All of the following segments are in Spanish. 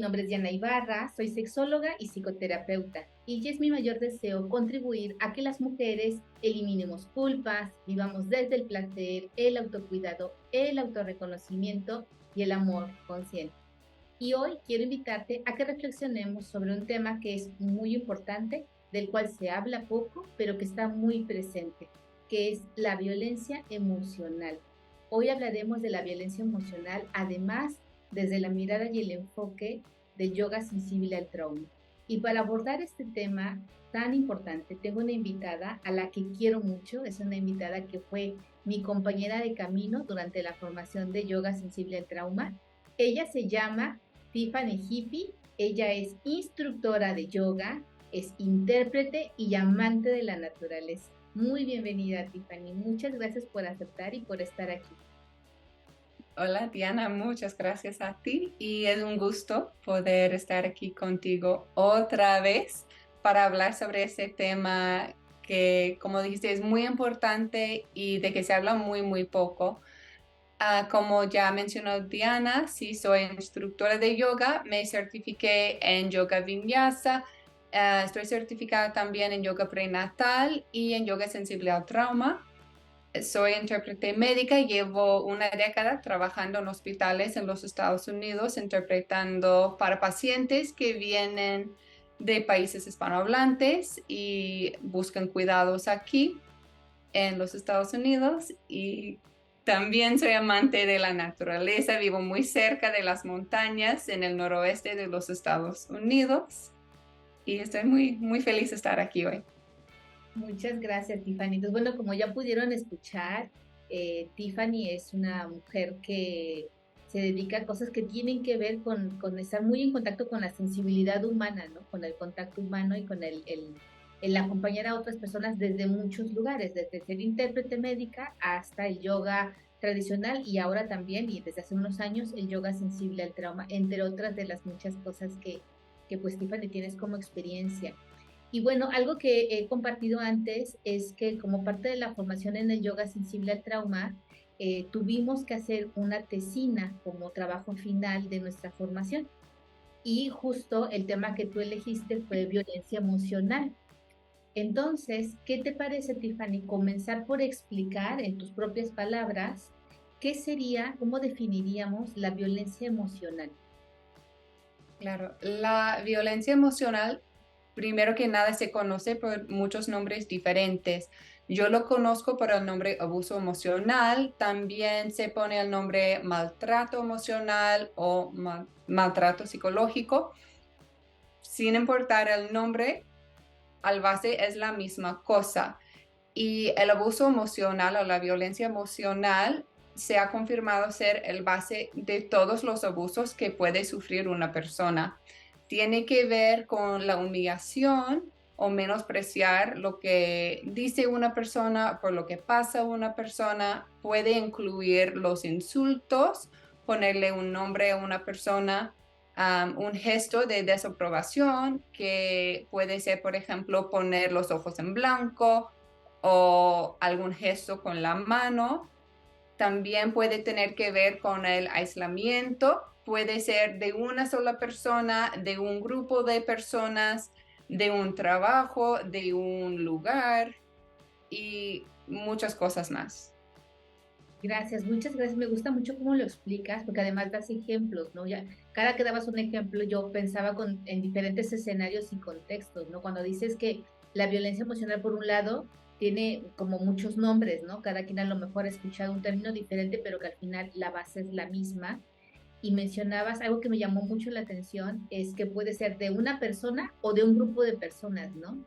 nombre es Diana Ibarra, soy sexóloga y psicoterapeuta y ya es mi mayor deseo contribuir a que las mujeres eliminemos culpas, vivamos desde el placer, el autocuidado, el autorreconocimiento y el amor consciente. Y hoy quiero invitarte a que reflexionemos sobre un tema que es muy importante, del cual se habla poco, pero que está muy presente, que es la violencia emocional. Hoy hablaremos de la violencia emocional, además desde la mirada y el enfoque de yoga sensible al trauma. Y para abordar este tema tan importante, tengo una invitada a la que quiero mucho, es una invitada que fue mi compañera de camino durante la formación de yoga sensible al trauma. Ella se llama Tiffany Hippie. Ella es instructora de yoga, es intérprete y amante de la naturaleza. Muy bienvenida, Tiffany. Muchas gracias por aceptar y por estar aquí. Hola Diana, muchas gracias a ti y es un gusto poder estar aquí contigo otra vez para hablar sobre ese tema que, como dijiste, es muy importante y de que se habla muy poco. Como ya mencionó Diana, sí soy instructora de yoga, me certifiqué en yoga vinyasa, estoy certificada también en yoga prenatal y en yoga sensible al trauma. Soy intérprete médica y llevo una década trabajando en hospitales en los Estados Unidos, interpretando para pacientes que vienen de países hispanohablantes y buscan cuidados aquí en los Estados Unidos. Y también soy amante de la naturaleza, vivo muy cerca de las montañas en el noroeste de los Estados Unidos y estoy muy feliz de estar aquí hoy. Muchas gracias, Tiffany. Entonces, bueno, como ya pudieron escuchar, Tiffany es una mujer que se dedica a cosas que tienen que ver con estar muy en contacto con la sensibilidad humana, ¿no? Con el contacto humano y con el acompañar a otras personas desde muchos lugares, desde ser intérprete médica hasta el yoga tradicional y ahora también, y desde hace unos años, el yoga sensible al trauma, entre otras de las muchas cosas que pues Tiffany tienes como experiencia. Y bueno, algo que he compartido antes es que como parte de la formación en el yoga sensible al trauma, tuvimos que hacer una tesina como trabajo final de nuestra formación. Y justo el tema que tú elegiste fue violencia emocional. Entonces, ¿qué te parece, Tiffany, comenzar por explicar en tus propias palabras qué sería, cómo definiríamos la violencia emocional? Claro, la violencia emocional, primero que nada, se conoce por muchos nombres diferentes. Yo lo conozco por el nombre abuso emocional, también se pone el nombre maltrato emocional o maltrato psicológico. Sin importar el nombre, al base es la misma cosa. Y el abuso emocional o la violencia emocional se ha confirmado ser el base de todos los abusos que puede sufrir una persona. Tiene que ver con la humillación o menospreciar lo que dice una persona, por lo que pasa una persona. Puede incluir los insultos, ponerle un nombre a una persona, un gesto de desaprobación, que puede ser, por ejemplo, poner los ojos en blanco o algún gesto con la mano. También puede tener que ver con el aislamiento. Puede ser de una sola persona, de un grupo de personas, de un trabajo, de un lugar y muchas cosas más. Gracias, muchas gracias. Me gusta mucho cómo lo explicas, porque además das ejemplos, ¿no? Ya, cada que dabas un ejemplo, yo pensaba en diferentes escenarios y contextos, ¿no? Cuando dices que la violencia emocional, por un lado, tiene como muchos nombres, ¿no? Cada quien a lo mejor ha escuchado un término diferente, pero que al final la base es la misma. Y mencionabas algo que me llamó mucho la atención, es que puede ser de una persona o de un grupo de personas, ¿no?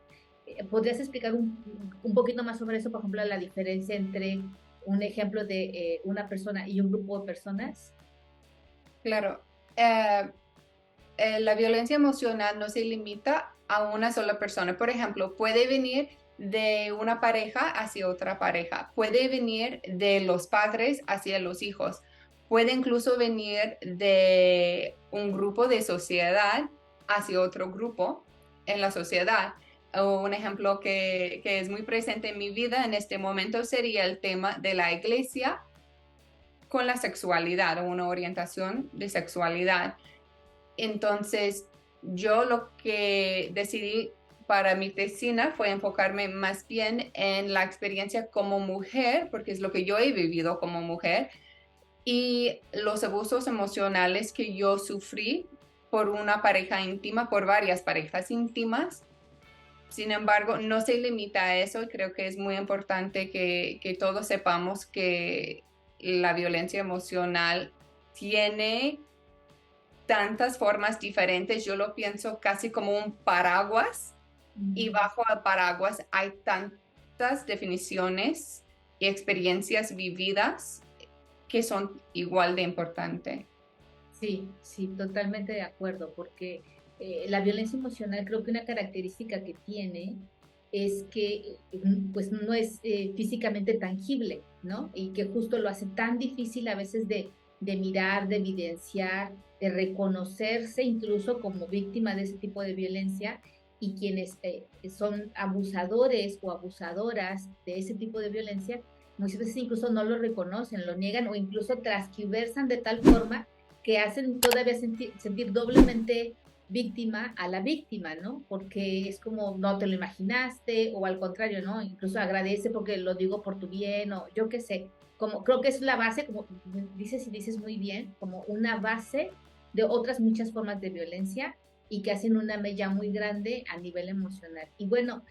¿Podrías explicar un poquito más sobre eso? Por ejemplo, la diferencia entre un ejemplo de una persona y un grupo de personas. Claro, eh, la violencia emocional no se limita a una sola persona. Por ejemplo, puede venir de una pareja hacia otra pareja, puede venir de los padres hacia los hijos, puede incluso venir de un grupo de sociedad hacia otro grupo en la sociedad. O un ejemplo que es muy presente en mi vida en este momento sería el tema de la iglesia con la sexualidad o una orientación de sexualidad. Entonces, yo lo que decidí para mi tesina fue enfocarme más bien en la experiencia como mujer, porque es lo que yo he vivido como mujer, y los abusos emocionales que yo sufrí por una pareja íntima, por varias parejas íntimas. Sin embargo, no se limita a eso y creo que es muy importante que todos sepamos que la violencia emocional tiene tantas formas diferentes. Yo lo pienso casi como un paraguas y Mm. bajo el paraguas hay tantas definiciones y experiencias vividas que son igual de importantes. Sí, sí, totalmente de acuerdo, porque la violencia emocional creo que una característica que tiene es que pues no es físicamente tangible, ¿no? Y que justo lo hace tan difícil a veces de mirar, de evidenciar, de reconocerse incluso como víctima de ese tipo de violencia y quienes son abusadores o abusadoras de ese tipo de violencia, muchas veces incluso no lo reconocen, lo niegan o incluso transquiversan de tal forma que hacen todavía sentir doblemente víctima a la víctima, ¿no? Porque es como no te lo imaginaste o al contrario, ¿no? Incluso agradece porque lo digo por tu bien o yo qué sé, como creo que es la base, como dices y dices muy bien, como una base de otras muchas formas de violencia y que hacen una mella muy grande a nivel emocional. Y bueno,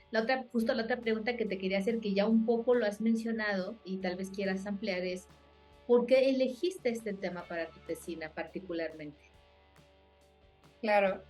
justo la otra pregunta que te quería hacer, que ya un poco lo has mencionado y tal vez quieras ampliar es, ¿por qué elegiste este tema para tu tesina particularmente? Claro,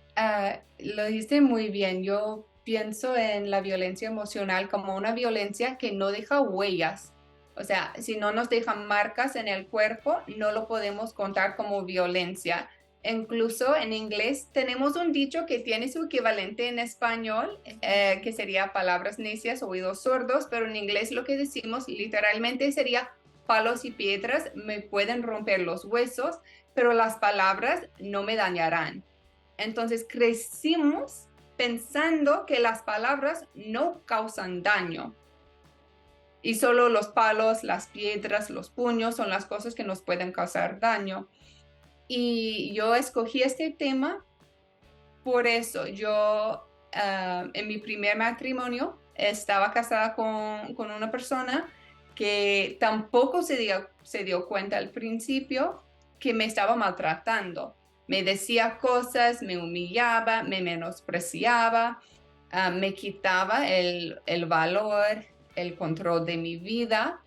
lo dijiste muy bien. Yo pienso en la violencia emocional como una violencia que no deja huellas. O sea, si no nos dejan marcas en el cuerpo, no lo podemos contar como violencia. Incluso en inglés tenemos un dicho que tiene su equivalente en español, que sería palabras necias, oídos sordos, pero en inglés lo que decimos literalmente sería palos y piedras me pueden romper los huesos, pero las palabras no me dañarán. Entonces crecimos pensando que las palabras no causan daño y solo los palos, las piedras, los puños son las cosas que nos pueden causar daño. Y yo escogí este tema por eso. Yo en mi primer matrimonio estaba casada con una persona que tampoco se dio cuenta al principio que me estaba maltratando. Me decía cosas, me humillaba, me menospreciaba, me quitaba el valor, el control de mi vida.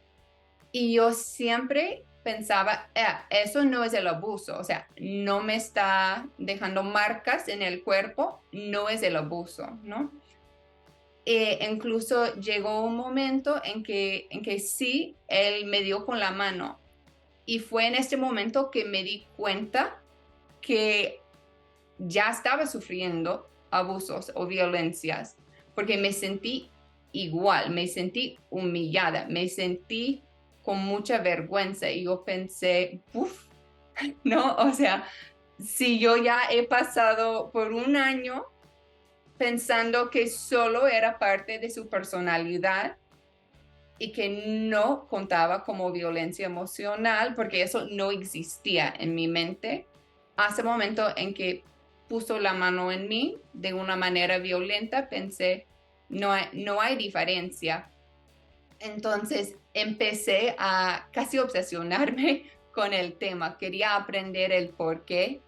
Y yo siempre pensaba, eso no es el abuso, o sea, no me está dejando marcas en el cuerpo, no es el abuso, ¿no? Incluso llegó un momento en que sí, él me dio con la mano y fue en este momento que me di cuenta que ya estaba sufriendo abusos o violencias, porque me sentí igual, me sentí humillada, me sentí con mucha vergüenza y yo pensé, uff, ¿no? O sea, si yo ya he pasado por un año pensando que solo era parte de su personalidad y que no contaba como violencia emocional, porque eso no existía en mi mente, hace momento en que puso la mano en mí de una manera violenta, pensé, no hay diferencia. Entonces empecé a casi obsesionarme con el tema. Quería aprender el porqué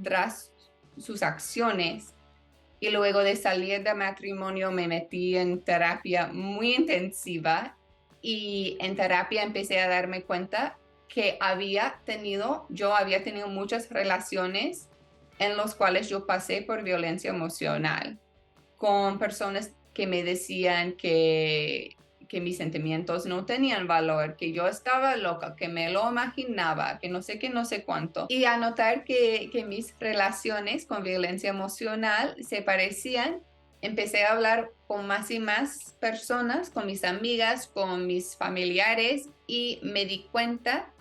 tras sus acciones. Y luego de salir de matrimonio me metí en terapia muy intensiva y en terapia empecé a darme cuenta que yo había tenido muchas relaciones en las cuales yo pasé por violencia emocional con personas que me decían que mis sentimientos no tenían valor, que yo estaba loca, que me lo imaginaba, que no sé qué, no sé cuánto. Y a notar que mis relaciones con violencia emocional se parecían, empecé a hablar con más y más personas, con mis amigas, con mis familiares, y me di cuenta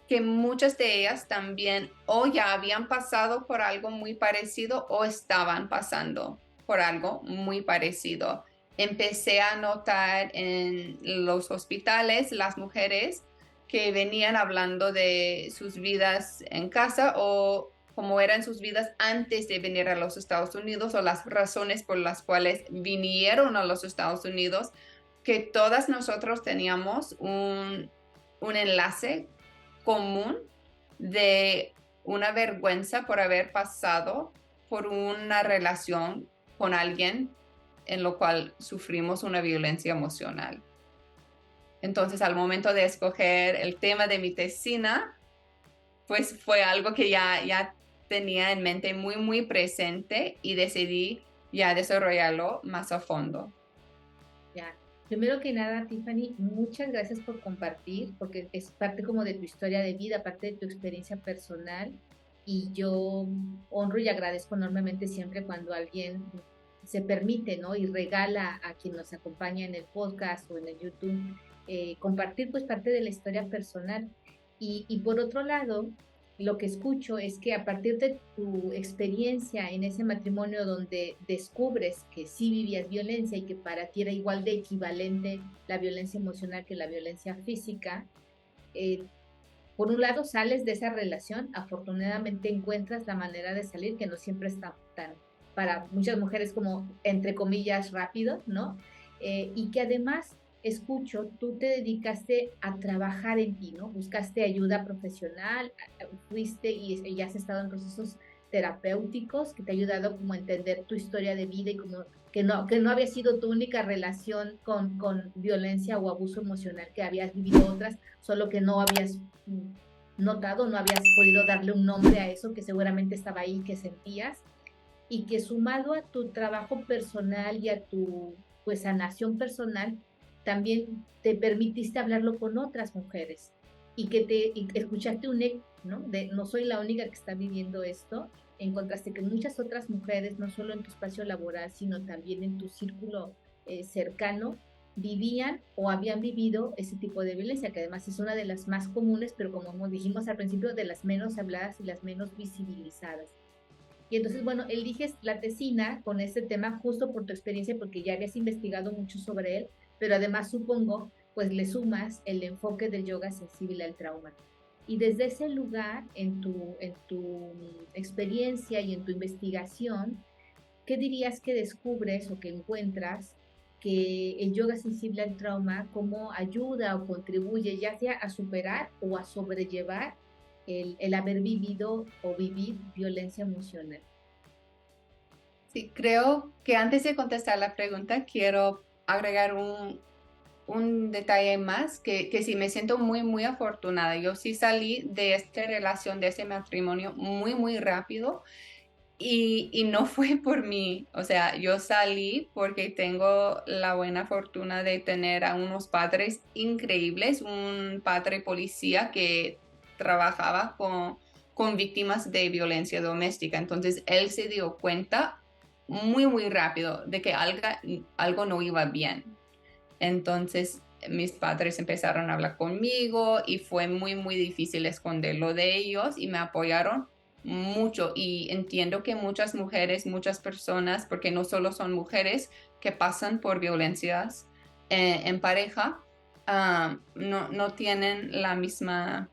que muchas de ellas también o ya habían pasado por algo muy parecido o estaban pasando por algo muy parecido. Empecé a notar en los hospitales las mujeres que venían hablando de sus vidas en casa o cómo eran sus vidas antes de venir a los Estados Unidos o las razones por las cuales vinieron a los Estados Unidos, que todas nosotros teníamos un enlace común de una vergüenza por haber pasado por una relación con alguien en lo cual sufrimos una violencia emocional. Entonces, al momento de escoger el tema de mi tesina, pues fue algo que ya tenía en mente muy, muy presente y decidí ya desarrollarlo más a fondo. Ya. Primero que nada, Tiffany, muchas gracias por compartir, porque es parte como de tu historia de vida, parte de tu experiencia personal, y yo honro y agradezco enormemente siempre cuando alguien se permite, ¿no? Y regala a quien nos acompaña en el podcast o en el YouTube, compartir pues parte de la historia personal. Y por otro lado, lo que escucho es que a partir de tu experiencia en ese matrimonio donde descubres que sí vivías violencia y que para ti era igual de equivalente la violencia emocional que la violencia física, eh, por un lado sales de esa relación, afortunadamente encuentras la manera de salir, que no siempre está tan, para muchas mujeres como, entre comillas, rápido, ¿no? Y que además, escucho, tú te dedicaste a trabajar en ti, ¿no? Buscaste ayuda profesional, fuiste y has estado en procesos terapéuticos que te ha ayudado como a entender tu historia de vida y como que no había sido tu única relación con violencia o abuso emocional, que habías vivido otras, solo que no habías notado, no habías podido darle un nombre a eso que seguramente estaba ahí, que sentías, y que sumado a tu trabajo personal y a tu pues sanación personal, también te permitiste hablarlo con otras mujeres y que y escuchaste un eco, ¿no? De no soy la única que está viviendo esto, encontraste que muchas otras mujeres, no solo en tu espacio laboral, sino también en tu círculo cercano, vivían o habían vivido ese tipo de violencia, que además es una de las más comunes, pero como dijimos al principio, de las menos habladas y las menos visibilizadas. Y entonces, bueno, eliges la tesina con este tema justo por tu experiencia, porque ya habías investigado mucho sobre él, pero además supongo, pues le sumas el enfoque del yoga sensible al trauma. Y desde ese lugar, en tu experiencia y en tu investigación, ¿qué dirías que descubres o que encuentras que el yoga sensible al trauma, cómo ayuda o contribuye ya sea a superar o a sobrellevar el haber vivido o vivir violencia emocional? Sí, creo que antes de contestar la pregunta, quiero agregar un detalle más, que sí me siento muy, muy afortunada. Yo sí salí de esta relación, de ese matrimonio muy, muy rápido y no fue por mí. O sea, yo salí porque tengo la buena fortuna de tener a unos padres increíbles, un padre policía que trabajaba con víctimas de violencia doméstica. Entonces, él se dio cuenta muy, muy rápido de que algo no iba bien. Entonces, mis padres empezaron a hablar conmigo y fue muy, muy difícil esconderlo de ellos y me apoyaron mucho. Y entiendo que muchas mujeres, muchas personas, porque no solo son mujeres que pasan por violencias en pareja, no tienen la misma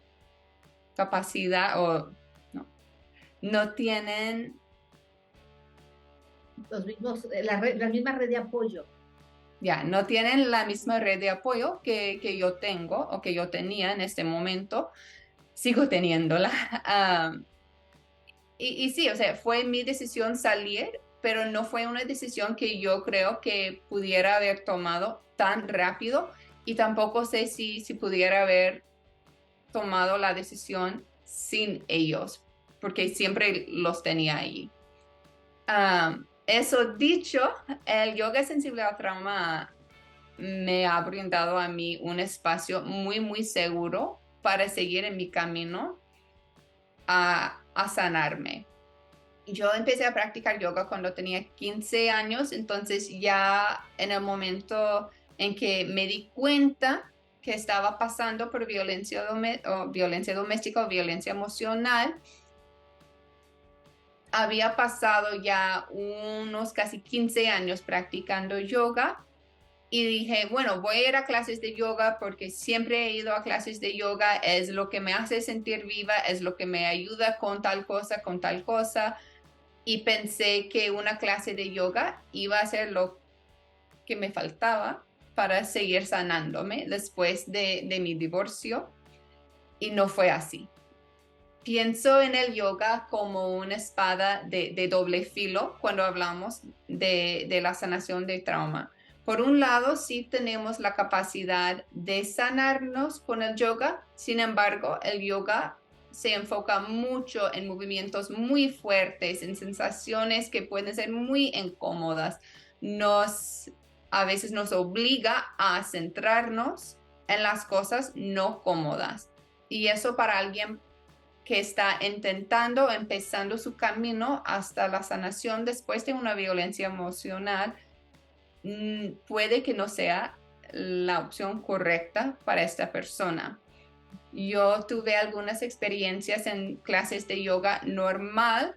capacidad o no tienen La misma red de apoyo. Ya, no tienen la misma red de apoyo que yo tengo o que yo tenía en este momento. Sigo teniéndola. Y sí, o sea, fue mi decisión salir, pero no fue una decisión que yo creo que pudiera haber tomado tan rápido y tampoco sé si pudiera haber tomado la decisión sin ellos, porque siempre los tenía ahí. Eso dicho, el yoga sensible al trauma me ha brindado a mí un espacio muy, muy seguro para seguir en mi camino a sanarme. Yo empecé a practicar yoga cuando tenía 15 años, entonces ya en el momento en que me di cuenta que estaba pasando por violencia doméstica o violencia emocional, había pasado ya unos casi 15 años practicando yoga Y dije, bueno, voy a ir a clases de yoga porque siempre he ido a clases de yoga, es lo que me hace sentir viva, es lo que me ayuda con tal cosa, con tal cosa. Y pensé que una clase de yoga iba a ser lo que me faltaba para seguir sanándome después de mi divorcio. Y no fue así. Pienso en el yoga como una espada de doble filo cuando hablamos de la sanación de trauma. Por un lado, sí tenemos la capacidad de sanarnos con el yoga, sin embargo, el yoga se enfoca mucho en movimientos muy fuertes, en sensaciones que pueden ser muy incómodas. A veces nos obliga a centrarnos en las cosas no cómodas. Y eso para alguien que está intentando, empezando su camino hasta la sanación después de una violencia emocional, puede que no sea la opción correcta para esta persona. Yo tuve algunas experiencias en clases de yoga normal,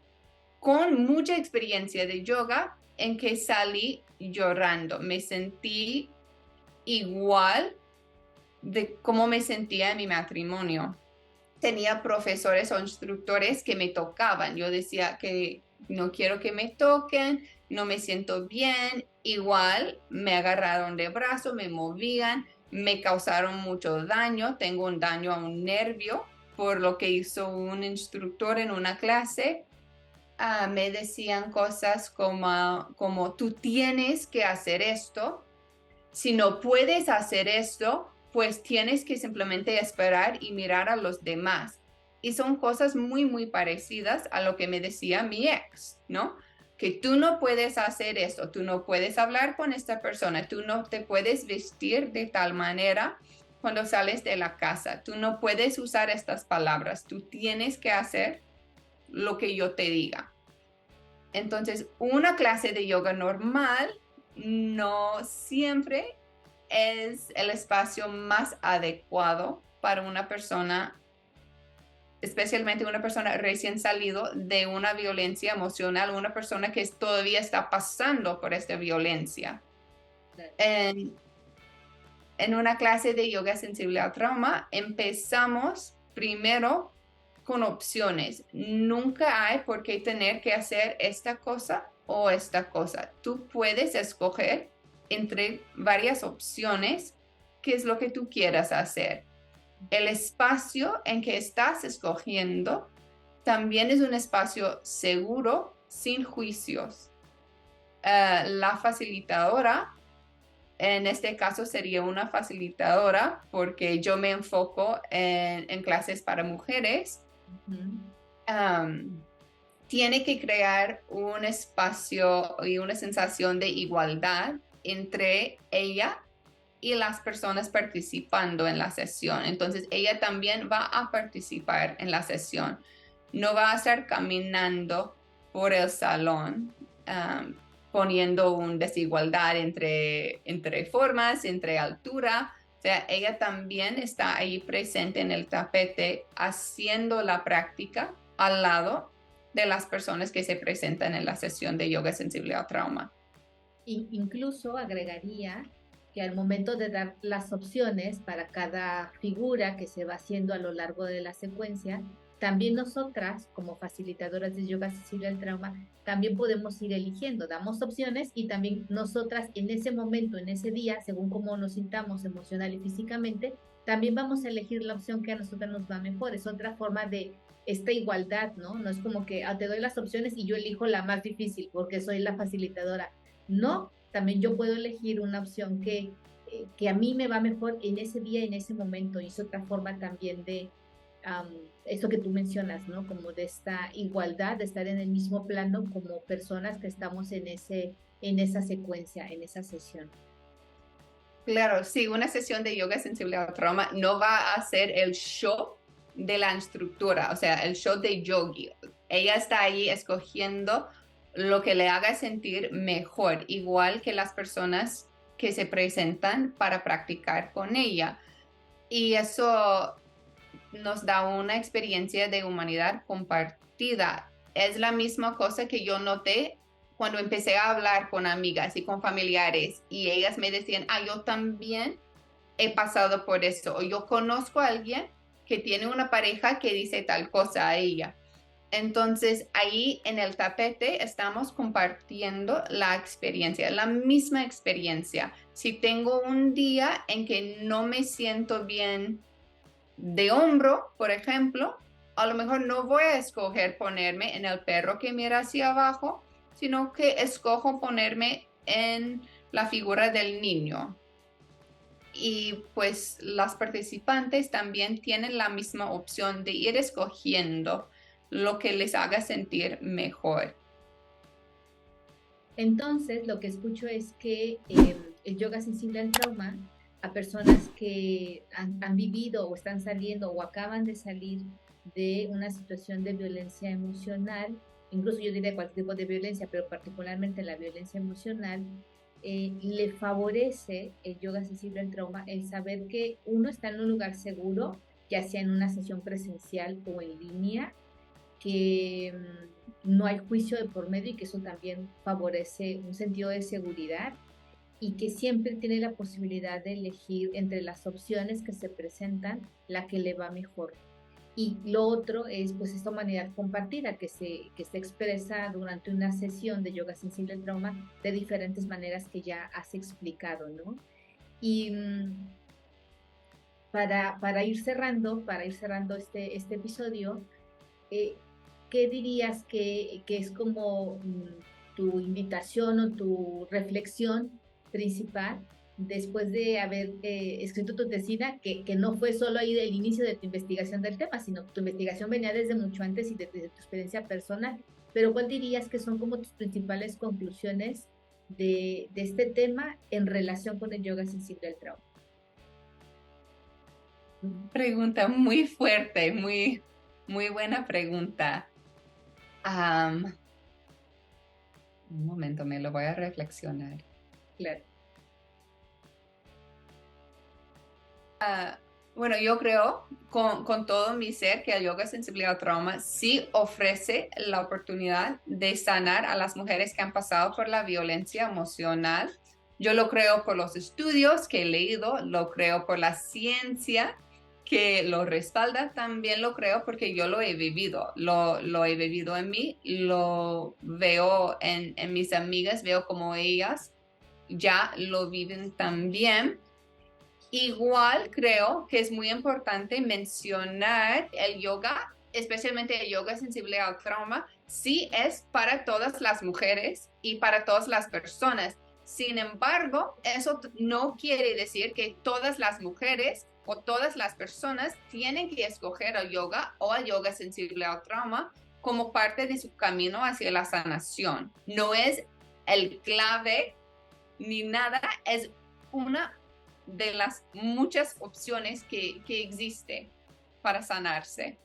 con mucha experiencia de yoga, en que salí llorando. Me sentí igual de cómo me sentía en mi matrimonio. Tenía profesores o instructores que me tocaban. Yo decía que no quiero que me toquen, no me siento bien. Igual me agarraron de brazo, me movían, me causaron mucho daño. Tengo un daño a un nervio por lo que hizo un instructor en una clase. Me decían cosas como tú tienes que hacer esto. Si no puedes hacer esto, pues tienes que simplemente esperar y mirar a los demás. Y son cosas muy, muy parecidas a lo que me decía mi ex, ¿no? Que tú no puedes hacer esto, tú no puedes hablar con esta persona, tú no te puedes vestir de tal manera cuando sales de la casa, tú no puedes usar estas palabras, tú tienes que hacer lo que yo te diga. Entonces, una clase de yoga normal no siempre es el espacio más adecuado para una persona, especialmente una persona recién salido de una violencia emocional, una persona que todavía está pasando por esta violencia. En, en una clase de yoga sensible al trauma, empezamos primero con opciones. Nunca hay por qué tener que hacer esta cosa o esta cosa. Tú puedes escoger entre varias opciones qué es lo que tú quieras hacer. El espacio en que estás escogiendo también es un espacio seguro, sin juicios. La facilitadora, en este caso sería una facilitadora porque yo me enfoco en clases para mujeres. Tiene que crear un espacio y una sensación de igualdad entre ella y las personas participando en la sesión. Entonces, ella también va a participar en la sesión. No va a estar caminando por el salón poniendo una desigualdad entre formas, entre altura. O sea, ella también está ahí presente en el tapete haciendo la práctica al lado de las personas que se presentan en la sesión de yoga sensible al trauma. Incluso agregaría que al momento de dar las opciones para cada figura que se va haciendo a lo largo de la secuencia, también nosotras, como facilitadoras de yoga sensible al trauma, también podemos ir eligiendo, damos opciones y también nosotras en ese momento, en ese día, según cómo nos sintamos emocional y físicamente, también vamos a elegir la opción que a nosotras nos va mejor. Es otra forma de esta igualdad, ¿no? No es como que te doy las opciones y yo elijo la más difícil porque soy la facilitadora. No, también yo puedo elegir una opción que a mí me va mejor en ese día, en ese momento. Y es otra forma también de esto que tú mencionas, ¿no? Como de esta igualdad, de estar en el mismo plano como personas que estamos en esa secuencia, en esa sesión. Claro, sí, una sesión de yoga sensible al trauma no va a ser el show de la instructora, o sea, el show de yogi. Ella está ahí escogiendo lo que le haga sentir mejor, igual que las personas que se presentan para practicar con ella. Y eso nos da una experiencia de humanidad compartida. Es la misma cosa que yo noté cuando empecé a hablar con amigas y con familiares y ellas me decían, yo también he pasado por eso, o yo conozco a alguien que tiene una pareja que dice tal cosa a ella. Entonces, ahí en el tapete estamos compartiendo la experiencia, la misma experiencia. Si tengo un día en que no me siento bien de hombro, por ejemplo, a lo mejor no voy a escoger ponerme en el perro que mira hacia abajo, sino que escojo ponerme en la figura del niño. Y pues las participantes también tienen la misma opción de ir escogiendo lo que les haga sentir mejor. Entonces, lo que escucho es que el yoga sensible al trauma, a personas que han vivido o están saliendo o acaban de salir de una situación de violencia emocional, incluso yo diría cualquier tipo de violencia, pero particularmente la violencia emocional, le favorece el yoga sensible al trauma el saber que uno está en un lugar seguro, ya sea en una sesión presencial o en línea, que no hay juicio de por medio y que eso también favorece un sentido de seguridad y que siempre tiene la posibilidad de elegir entre las opciones que se presentan la que le va mejor. Y lo otro es pues esta humanidad compartida que se expresa durante una sesión de yoga sensible al trauma de diferentes maneras que ya has explicado, ¿no? Y para ir cerrando este episodio, eh, ¿qué dirías que es como tu invitación o tu reflexión principal después de haber escrito tu tesina, que no fue solo ahí del inicio de tu investigación del tema, sino que tu investigación venía desde mucho antes y desde tu experiencia personal? Pero ¿cuál dirías que son como tus principales conclusiones de este tema en relación con el yoga sensible al trauma? Pregunta muy fuerte, muy, muy buena pregunta. Un momento, me lo voy a reflexionar. Claro. Bueno, yo creo con todo mi ser que el yoga sensible al trauma sí ofrece la oportunidad de sanar a las mujeres que han pasado por la violencia emocional. Yo lo creo por los estudios que he leído, lo creo por la ciencia que lo respalda, también lo creo porque yo lo he vivido, lo he vivido en mí, lo veo en mis amigas, veo como ellas ya lo viven también. Igual creo que es muy importante mencionar el yoga, especialmente el yoga sensible al trauma, sí es para todas las mujeres y para todas las personas. Sin embargo, eso no quiere decir que todas las mujeres o todas las personas tienen que escoger el yoga o el yoga sensible al trauma como parte de su camino hacia la sanación. No es el clave ni nada, es una de las muchas opciones que existe para sanarse.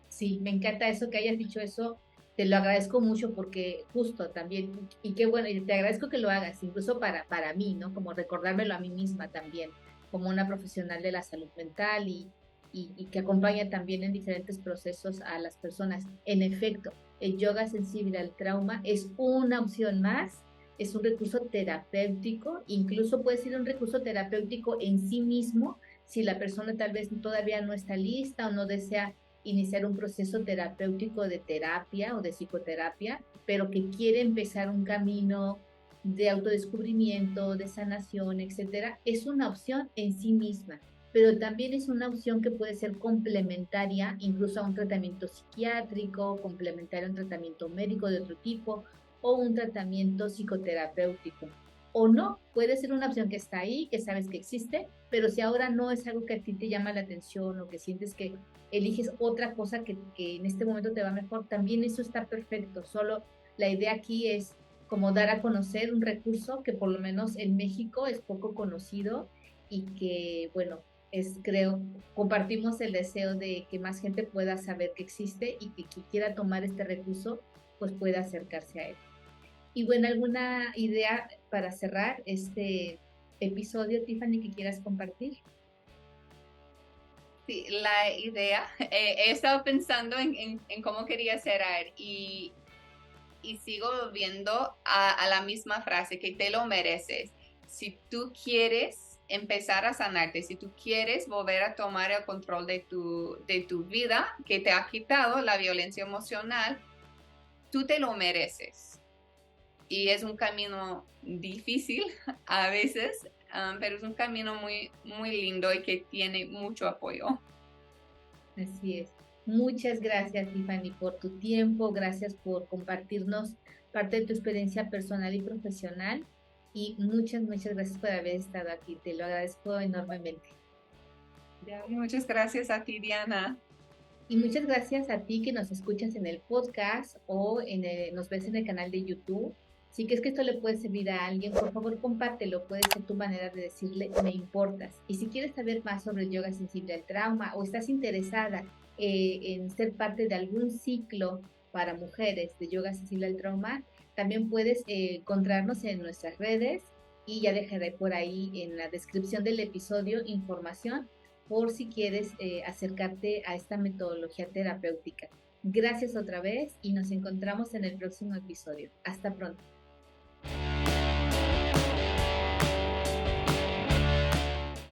Sí, me encanta eso que hayas dicho eso. Te lo agradezco mucho porque justo también, y qué bueno, y te agradezco que lo hagas, incluso para mí, ¿no? Como recordármelo a mí misma también, como una profesional de la salud mental y que acompaña también en diferentes procesos a las personas. En efecto, el yoga sensible al trauma es una opción más, es un recurso terapéutico, incluso puede ser un recurso terapéutico en sí mismo, si la persona tal vez todavía no está lista o no desea iniciar un proceso terapéutico de terapia o de psicoterapia, pero que quiere empezar un camino de autodescubrimiento, de sanación, etcétera, es una opción en sí misma, pero también es una opción que puede ser complementaria incluso a un tratamiento psiquiátrico, complementaria a un tratamiento médico de otro tipo o un tratamiento psicoterapéutico. O no, puede ser una opción que está ahí, que sabes que existe, pero si ahora no es algo que a ti te llama la atención o que sientes que eliges otra cosa que en este momento te va mejor, también eso está perfecto. Solo la idea aquí es como dar a conocer un recurso que por lo menos en México es poco conocido y que, bueno, creo, compartimos el deseo de que más gente pueda saber que existe y que quien quiera tomar este recurso, pues pueda acercarse a él. Y bueno, ¿alguna idea para cerrar este episodio, Tiffany, que quieras compartir? Sí, la idea, he estado pensando en cómo quería cerrar y y sigo viendo a la misma frase, que te lo mereces. Si tú quieres empezar a sanarte, si tú quieres volver a tomar el control de tu vida que te ha quitado la violencia emocional, tú te lo mereces. Y es un camino difícil a veces, pero es un camino muy, muy lindo y que tiene mucho apoyo. Así es. Muchas gracias, Tiffany, por tu tiempo. Gracias por compartirnos parte de tu experiencia personal y profesional. Y muchas gracias por haber estado aquí. Te lo agradezco enormemente. Muchas gracias a ti, Diana. Y muchas gracias a ti que nos escuchas en el podcast o nos ves en el canal de YouTube. Si crees que esto le puede servir a alguien, por favor compártelo. Puede ser tu manera de decirle me importas. Y si quieres saber más sobre el yoga sensible al trauma o estás interesada en ser parte de algún ciclo para mujeres de yoga sensible al trauma, también puedes encontrarnos en nuestras redes y ya dejaré por ahí en la descripción del episodio información por si quieres acercarte a esta metodología terapéutica. Gracias otra vez y nos encontramos en el próximo episodio. Hasta pronto.